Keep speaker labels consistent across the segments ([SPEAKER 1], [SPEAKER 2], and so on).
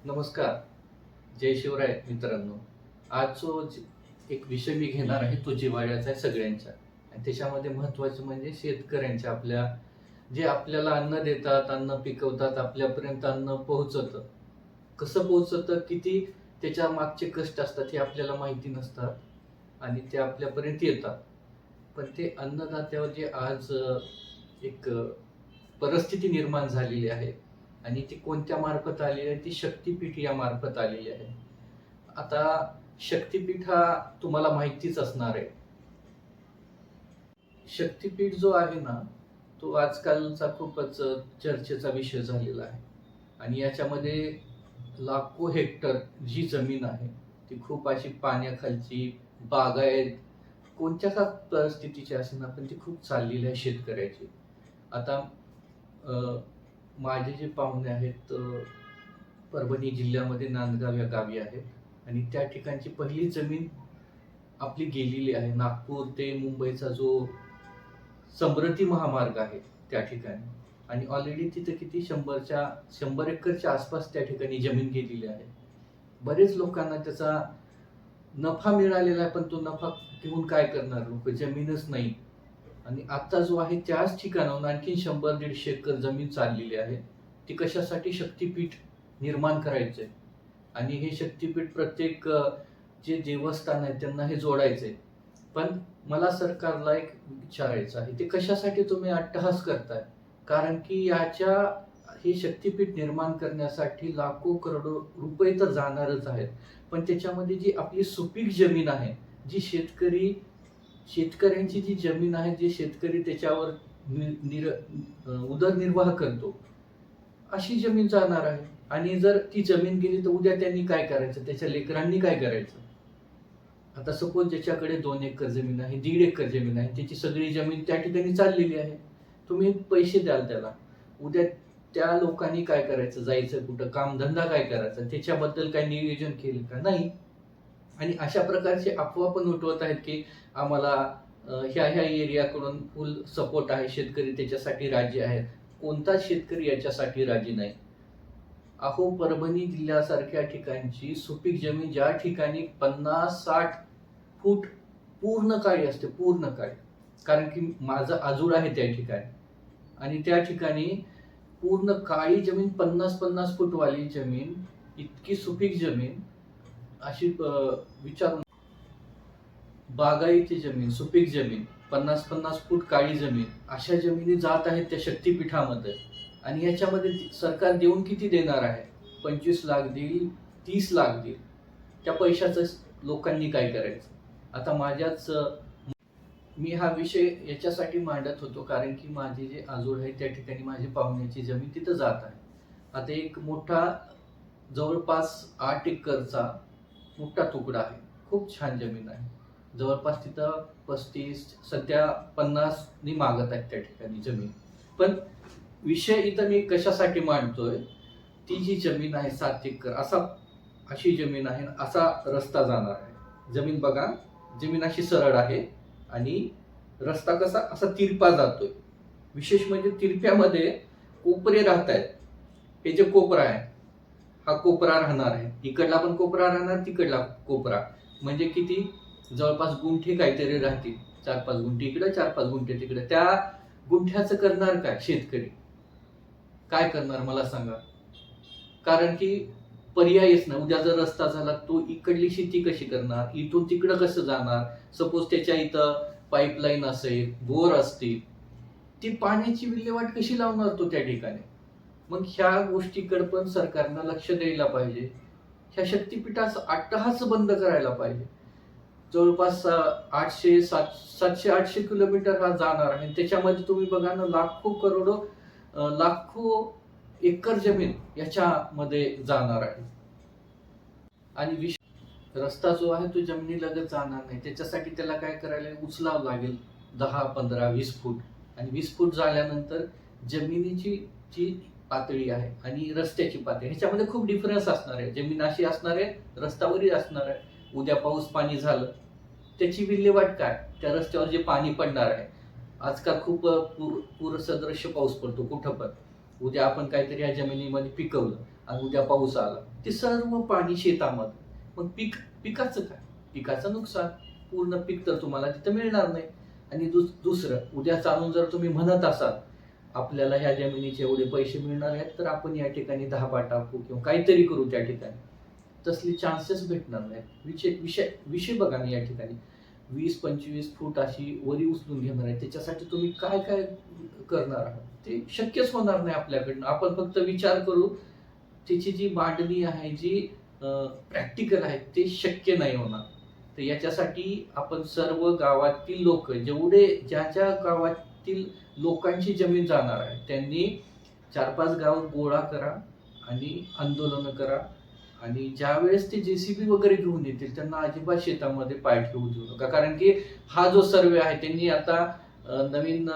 [SPEAKER 1] नमस्कार. जय शिवराय मित्रांनो. आज जो एक विषय मी घेणार आहे तो जिव्हाळ्याचा आहे सगळ्यांच्या आणि त्याच्यामध्ये महत्त्वाचं म्हणजे शेतकऱ्यांच्या जे आपल्याला अन्न देतात, अन्न पिकवतात, आपल्यापर्यंत अन्न पोहोचतं. कसं पोहोचतं, किती त्याच्या मागचे कष्ट असतात हे आपल्याला माहिती नसतात आणि ते आपल्यापर्यंत येतात. पण ते अन्नदात्यावर जे आज एक परिस्थिती निर्माण झालेली आहे आणि ती कोणत्या मार्फत आलेली आहे, ती शक्तिपीठ या मार्फत आलेली आहे. आता शक्तिपीठ हा तुम्हाला माहितीच असणार आहे. शक्तिपीठ जो आहे ना, तो आजकालचा खूपच चर्चेचा विषय झालेला आहे आणि याच्यामध्ये लाखो हेक्टर जी जमीन आहे, ती खूप अशी पाण्याखालची बागायत कोणत्या का परिस्थितीची असेना, पण ती खूप चाललेली आहे शेतकऱ्याची. आता अ, माझे जे पाहुणे आहेत परभणी जिल्ह्यामध्ये नांदगाव या गावी आहेत आणि त्या ठिकाणची पहिली जमीन आपली गेलेली आहे. नागपूर ते मुंबईचा जो समृद्धी महामार्ग आहे त्या ठिकाणी आणि ऑलरेडी तिथे किती 100 एकरच्या आसपास त्या ठिकाणी जमीन गेलेली आहे. बरेच लोकांना त्याचा नफा मिळालेला आहे, पण तो नफा घेऊन काय करणार लोक? जमीनच नाही. आणि आता जो आहे त्याच ठिकाणाहून आणखी 100-150 एकर जमीन चाललेली आहे. ती कशासाठी? शक्तिपीठ निर्माण करायचंय आणि हे शक्तिपीठ प्रत्येक जे देवस्थान आहे त्यांना हे जोडायचंय. पण मला सरकारला एक विचारायचं आहे, ते कशासाठी तुम्ही अट्टहास करताय? कारण की हे शक्तिपीठ निर्माण करण्यासाठी लाखो करोडो रुपये तर जाणारच आहेत. पण त्याच्यामध्ये जी आपली सुपीक जमीन आहे, जी शेतकऱ्यांची जी जमीन आहे, जे शेतकरी त्याच्यावर उदरनिर्वाह करतो, अशी जमीन जाणार आहे. आणि जर ती जमीन गेली तर उद्या त्यांनी काय करायचं? त्याच्या लेकरांनी काय करायचं? आता सपोज ज्याच्याकडे 2 एकर जमीन आहे, 1.5 एकर जमीन आहे, त्याची सगळी जमीन त्या ठिकाणी चाललेली आहे. तुम्ही पैसे द्याल त्याला. उद्या त्या लोकांनी काय करायचं? जायचं कुठं? कामधंदा काय करायचा? त्याच्याबद्दल काही नियोजन केलं का? नाही. आणि अशा प्रकारचे अफवा पण उठवत आहेत, की आम्हाला ह्या एरियाकडून फुल सपोर्ट आहे, शेतकरी त्याच्यासाठी राजी आहेत. कोणताच शेतकरी याच्यासाठी राजी नाही. अहो, परभणी जिल्ह्यासारख्या ठिकाणची सुपीक जमीन ज्या ठिकाणी 50-60 फूट पूर्ण काळी असते, पूर्ण काळी. कारण की माझं आजूळ आहे त्या ठिकाणी आणि त्या ठिकाणी पूर्ण काळी जमीन 50-50 फूटवाली जमीन, इतकी सुपीक जमीन अशी विचारून बागायती जमीन, सुपीक जमीन, 50-50 फूट काळी जमीन, अशा जमिनी जात आहेत त्या शक्तिपीठामध्ये. आणि याच्यामध्ये सरकार देऊन किती देणार आहे? 25 लाख देईल, 30 लाख देईल. त्या पैशाचं लोकांनी काय करायचं? आता मी हा विषय याच्यासाठी मांडत होतो कारण की माझे जे आजोळ आहे त्या ठिकाणी माझी पाहुण्याची जमीन तिथं जात आहे. आता एक मोठा जवळपास 8 एकरचा मोठा तुकडा आहे. खूप छान जमीन आहे. जवळपास तिथं 35, सध्या 50 नी मागत आहेत त्या ठिकाणी जमीन. पण विषय इथं मी कशासाठी मांडतोय? ती जी जमीन आहे 7 एकर अशी जमीन आहे, असा रस्ता जाणार आहे. जमीन बघा, जमीन अशी सरळ आहे आणि रस्ता कसा असा तिरपा जातोय. विशेष म्हणजे तिरप्यामध्ये कोपरे राहत आहेत. हे जे कोपरा आहे, हा कोपरा राहणार आहे. इकडला पण कोपरा राहणार, तिकडला कोपरा. म्हणजे किती? जवळपास गुंठे काहीतरी राहतील. 4-5 गुंठे इकडे, 4-5 गुंठे तिकडे. त्या गुंठ्याचं करणार काय शेतकरी? काय करणार मला सांगा? कारण की पर्यायच नाही. उद्या जर रस्ता झाला, तो इकडली शेती कशी करणार? इथून तिकडं कसं जाणार? सपोज त्याच्या इथं पाईपलाईन असेल, बोर असतील, ती पाण्याची विल्हेवाट कशी लावणार तो त्या ठिकाणी? मग ह्या गोष्टीकडे पण सरकारनं लक्ष द्यायला पाहिजे. ह्या शक्तिपीठाचा अट्टहास बंद करायला पाहिजे. जवळपास 700-800 किलोमीटर हा जाणार आहे. त्याच्यामध्ये तुम्ही बघा ना, लाखो एकर जमीन याच्यामध्ये जाणार आहे. आणि रस्ता जो आहे तो जमिनीलगत जाणार नाही. त्याच्यासाठी त्याला काय करायला उचलावं लागेल 10, 15, 20 फूट. आणि 20 फूट झाल्यानंतर जमिनीची जी पातळी आहे आणि रस्त्याची पातळी ह्याच्यामध्ये खूप डिफरन्स असणार आहे. जमीन अशी असणार आहे, रस्त्यावरही असणार आहे. उद्या पाऊस पाणी झालं, त्याची विल्हेवाट काय? त्या रस्त्यावर जे पाणी पडणार आहे, आजकाल खूप पूरसदृश्य पाऊस पडतो कुठं पण. उद्या आपण काहीतरी या जमिनीमध्ये पिकवलं आणि उद्या पाऊस आला, ते सर्व पाणी शेतामध्ये. मग पिकाचं काय? पिकाचं नुकसान. पूर्ण पीक तर तुम्हाला तिथं मिळणार नाही. आणि दुसरं, उद्या चालून जर तुम्ही म्हणत असाल आपल्याला ह्या जमिनीचे एवढे पैसे मिळणार आहेत, तर आपण या ठिकाणी धाबा टाकू किंवा काहीतरी करू त्या ठिकाणी, तसले चान्सेस भेटणार नाहीत. विषय बघा ना, या ठिकाणी 20-25 फूट अशी वरी उचलून घेणार आहे. त्याच्यासाठी तुम्ही काय काय करणार आहात ते शक्यच होणार नाही आपल्याकडनं. आपण फक्त विचार करू, त्याची जी मांडणी आहे, जी प्रॅक्टिकल आहे, ते शक्य नाही होणार. तर याच्यासाठी आपण सर्व गावातील लोक, ज्या ज्या गावातील लोकांची जमीन जाणार आहे, त्यांनी 4-5 गाव गोळा करा आणि आंदोलन करा. आणि ज्यावेळेस ते जेसीबी वगैरे घेऊन येतील, त्यांना अजिबात शेतामध्ये पाय ठेवू देऊ नका. कारण की हा जो सर्वे आहे, त्यांनी आता नवीन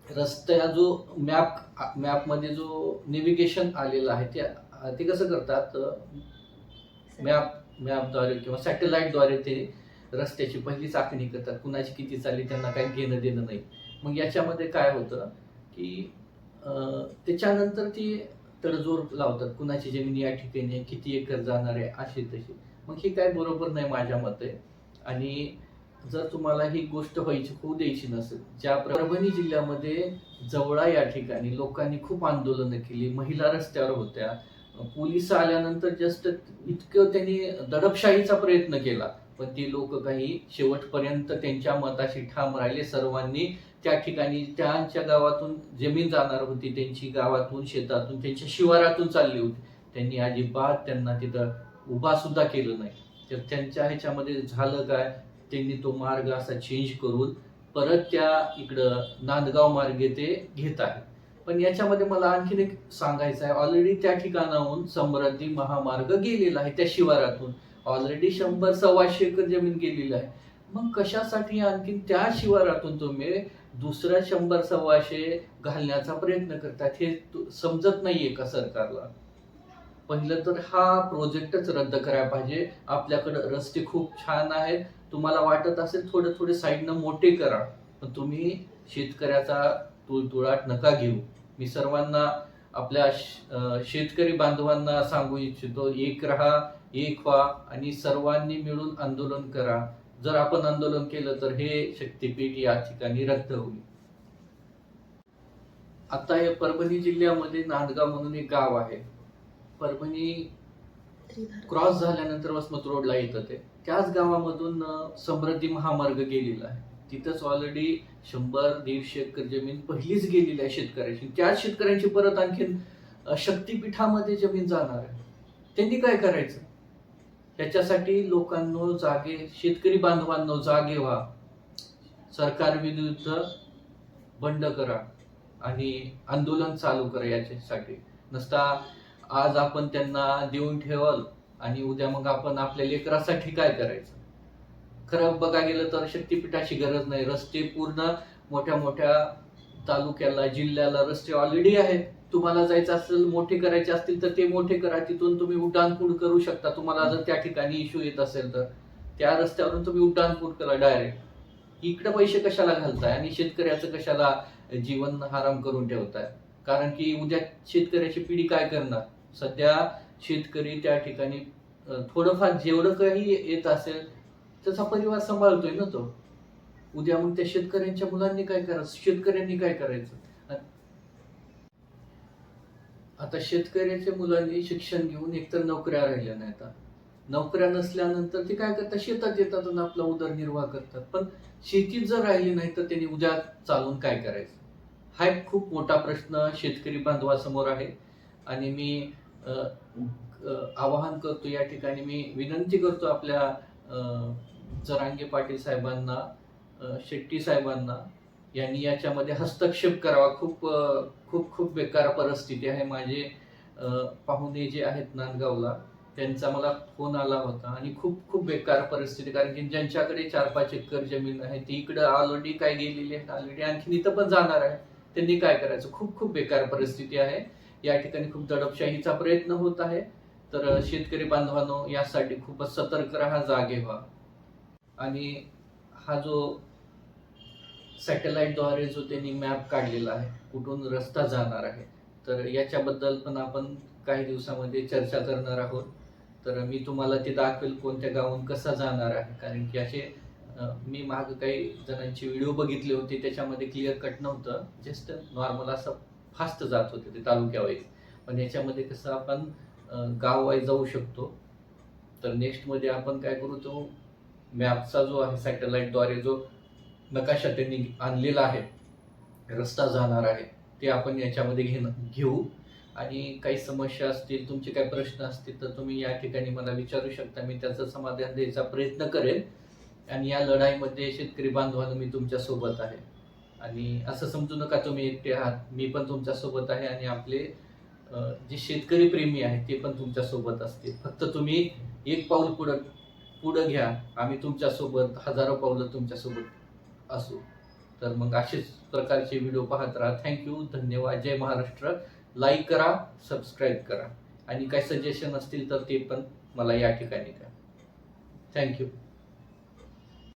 [SPEAKER 1] रस्त्या जो मॅपमध्ये जो नेव्हिगेशन आलेला आहे, ते कसं करतात, मॅपद्वारे किंवा सॅटेलाइटद्वारे ते रस्त्याची पहिलीच आखणी करतात. कुणाची किती चालली त्यांना काही घेणं देणं नाही. मग याच्यामध्ये काय होतं की त्याच्यानंतर ती तडजोड लावतात, कुणाची जमीन या ठिकाणी आहे, किती एकर जाणार आहे, अशी तशी. मग हे काय बरोबर नाही माझ्या मते. आणि जर तुम्हाला ही गोष्ट होऊ द्यायची नसेल, ज्या परभणी जिल्ह्यामध्ये जवळा या ठिकाणी लोकांनी खूप आंदोलनं केली, महिला रस्त्यावर होत्या, पोलिस आल्यानंतर जस्ट इतकं त्यांनी दडपशाहीचा प्रयत्न केला, पण ती लोक काही शेवटपर्यंत त्यांच्या मताशी ठाम राहिले. सर्वांनी त्या ठिकाणी त्यांच्या गावातून जमीन जाणार होती, त्यांची गावातून, शेतातून, त्यांच्या शिवारातून चालली होती, त्यांनी अजिबात त्यांना तिथं उभा सुद्धा केलं नाही. तर त्यांच्या ह्याच्यामध्ये झालं काय, त्यांनी तो मार्ग असा चेंज करून परत त्या इकडं नांदगाव मार्गे ते घेत आहे. पण याच्यामध्ये मला आणखीन एक सांगायचं आहे, ऑलरेडी त्या ठिकाणाहून समृद्धी महामार्ग गेलेला आहे, त्या शिवारातून ऑलरेडी 100-125 एकर जमीन गेलेली आहे. मग कशासाठी आणखीन त्या शिवारातून तुम्ही दुसऱ्या 100-125 घालण्याचा प्रयत्न करतात, हे समजत नाहीये का सरकारला? पहिलं तर हा प्रोजेक्टच रद्द करायला पाहिजे. आपल्याकडे रस्ते खूप छान आहेत, तुम्हाला वाटत असेल थोडे साईडनं मोठे करा, पण तुम्ही शेतकऱ्याचा तुळतुळाट नका घेऊ. मी सर्वांना, आपल्या शेतकरी बांधवांना सांगू इच्छितो, एक राहा, एक व्हा आणि सर्वांनी मिळून आंदोलन करा. जर आपण आंदोलन केलं तर हे शक्तीपीठ या ठिकाणी रद्द होईल. आता या परभणी जिल्ह्यामध्ये नांदगाव म्हणून एक गाव आहे. परभणी क्रॉस झाल्यानंतर वसमत रोडला येतं ते, त्याच गावामधून समृद्धी महामार्ग गेलेला आहे. तिथंच ऑलरेडी 100-150 एकर जमीन पहिलीच गेलेली आहे शेतकऱ्याची. त्याच शेतकऱ्यांची परत आणखीन शक्तीपीठामध्ये जमीन जाणार आहे. त्यांनी काय करायचं? त्याच्यासाठी लोकांनो जागे, शेतकरी बांधवांनो जागे व्हा, सरकार विरुद्ध बंड करा आणि आंदोलन चालू करा याच्यासाठी. नसता आज आपण त्यांना देऊन ठेवाल आणि उद्या मग आपण आपल्या लेकरासाठी काय करायचं? खरं बघा गेलं तर शक्तीपीठाची गरज नाही. रस्ते पूर्ण मोठ्या मोठ्या तालुक्याला, जिल्ह्याला रस्ते ऑलरेडी आहेत. तुम्हाला जायचं असेल, मोठे करायचे असतील तर ते मोठे करा. तिथून तुम्ही उड्डाणपूल करू शकता. तुम्हाला जर त्या ठिकाणी इश्यू येत असेल तर त्या रस्त्यावरून तुम्ही उड्डाणपूल करा डायरेक्ट. इकडे पैसे कशाला घालताय आणि शेतकऱ्याचं कशाला जीवन हराम करून ठेवताय? कारण की उद्या शेतकऱ्याची पिढी काय करणार? सध्या शेतकरी त्या ठिकाणी थोडंफार जेवढं काही येत असेल त्याचा परिवार सांभाळतोय ना तो. उद्या मग त्या शेतकऱ्यांच्या मुलांनी काय करायचं, शेतकऱ्यांनी काय करायचं? आता शेतकऱ्याच्या मुलांनी शिक्षण घेऊन एकतर नोकऱ्या राहिल्या नाही. आता नोकऱ्या नसल्यानंतर ते काय करतात, शेतात येतात आणि आपला उदरनिर्वाह करतात. पण शेतीत जर राहिली नाही तर त्यांनी उद्या चालून काय करायचं? हा एक खूप मोठा प्रश्न शेतकरी बांधवासमोर आहे. आणि मी आवाहन करतो या ठिकाणी, मी विनंती करतो आपल्या जरांगे पाटील साहेबांना, शेट्टी साहेबांना, यांनी याच्यामध्ये हस्तक्षेप करावा. खूप खूप खूप बेकार परिस्थिती आहे. माझे पाहुणे जे आहेत नांदगावला, त्यांचा मला फोन आला होता आणि खूप खूप बेकार परिस्थिती. कारण की ज्यांच्याकडे 4-5 एकर जमीन आहे ती इकडं ऑलरेडी काय गेलेली आहे, ऑलरेडी आणखीन इथं पण जाणार आहे. त्यांनी काय करायचं? खूप खूप बेकार परिस्थिती आहे. या ठिकाणी खूप दडपशाहीचा प्रयत्न होत आहे. तर शेतकरी बांधवांनो, यासाठी खूपच सतर्क राहा, जागे व्हा. आणि हा जो सॅटेलाइटद्वारे जो त्यांनी मॅप काढलेला आहे, कुठून रस्ता जाणार आहे, तर याच्याबद्दल पण आपण काही दिवसामध्ये चर्चा करणार आहोत. तर मी तुम्हाला ते दाखवेल कोणत्या गावाहून कसा जाणार आहे, कारण की असे मी मागं काही जणांचे व्हिडिओ बघितले होते, त्याच्यामध्ये क्लिअर कट नव्हतं, जस्ट नॉर्मल असं फास्ट जात होते ते तालुक्या वाईज. पण याच्यामध्ये कसं आपण गाव वाईज जाऊ शकतो. तर नेक्स्टमध्ये आपण काय करू, तो मॅपचा जो आहे सॅटेलाईटद्वारे जो नकाशा त्यांनी आणलेला आहे, रस्ता जाणार आहे, ते आपण याच्यामध्ये घेऊ. आणि काही समस्या असतील, तुमचे काही प्रश्न असतील, तर तुम्ही या ठिकाणी मला विचारू शकता. मी त्याचं समाधान द्यायचा प्रयत्न करेन. आणि या लढाईमध्ये शेतकरी बांधवांनो मी तुमच्या सोबत आहे. आणि असं समजू नका तुम्ही एकटे आहात, मी पण तुमच्या सोबत आहे. आणि आपले जे शेतकरी प्रेमी आहेत ते पण तुमच्या सोबत असतील. फक्त तुम्ही एक पाऊल पुढं घ्या, आम्ही तुमच्या सोबत हजारो पावलं तुमच्या सोबत असू. तर मग असेच प्रकारचे व्हिडिओ पाहत राहा. थँक्यू, धन्यवाद, जय महाराष्ट्र. लाईक करा, सबस्क्राईब करा. आणि काही सजेशन असतील तर ते पण मला या ठिकाणी द्या. थँक्यू.